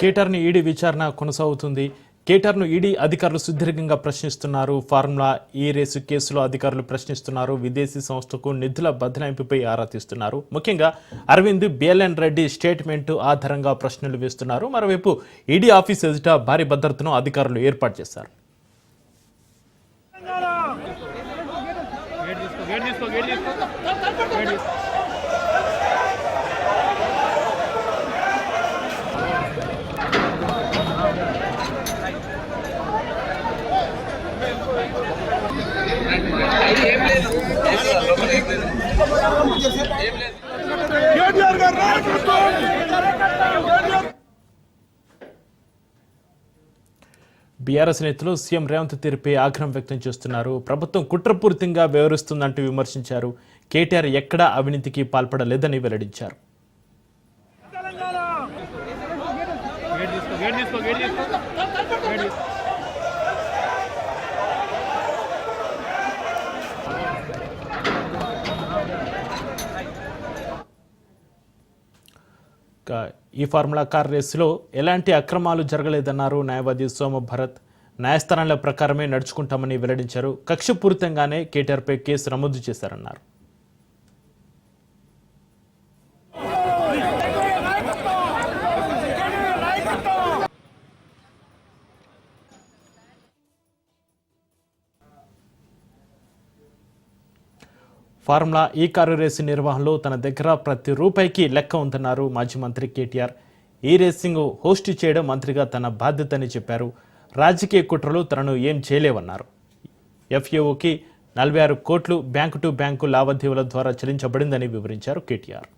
కేటర్ని ED విచారణ కొనసాగుతుంది. కేటర్ను ED అధికారులు సుదీర్ఘంగా ప్రశ్నిస్తున్నారు. ఫార్ములా ఈ రేసు కేసులో అధికారులు ప్రశ్నిస్తున్నారు. విదేశీ సంస్థకు నిధుల బదలాయింపుపై ఆరా తీస్తున్నారు. ముఖ్యంగా అరవింద్ బిఎల్ఎన్ రెడ్డి స్టేట్మెంట్ ఆధారంగా ప్రశ్నలు వేస్తున్నారు. మరోవైపు ఈడీ ఆఫీస్ ఎదుట భారీ భద్రతను అధికారులు ఏర్పాటు చేశారు. బీఆర్ఎస్ నేతలు సీఎం రేవంత్ తీరుపై ఆగ్రహం వ్యక్తం చేస్తున్నారు. ప్రభుత్వం కుట్రపూరితంగా వ్యవహరిస్తుందంటూ విమర్శించారు. కేటీఆర్ ఎక్కడా అవినీతికి పాల్పడలేదని వెల్లడించారు. ఈ ఫార్ములా కార్ రేసులో ఎలాంటి అక్రమాలు జరగలేదన్నారు న్యాయవాది సోమ భరత్. న్యాయస్థానాల ప్రకారమే నడుచుకుంటామని వెల్లడించారు. కక్షపూరితంగానే కేటీఆర్పై కేసు నమోదు చేశారన్నారు. ఫార్ములా ఈ కారు రేసు నిర్వహణలో తన దగ్గర ప్రతి రూపాయికి లెక్క ఉందన్నారు మాజీ మంత్రి కేటీఆర్. ఈ రేసింగ్ హోస్ట్ చేయడం మంత్రిగా తన బాధ్యతని చెప్పారు. రాజకీయ కుట్రలు తనను ఏం చేయలేవన్నారు. ఎఫ్ఏఓకి 46 కోట్లు బ్యాంకు టు బ్యాంకు లావాదేవీల ద్వారా చెల్లించబడిందని వివరించారు కేటీఆర్.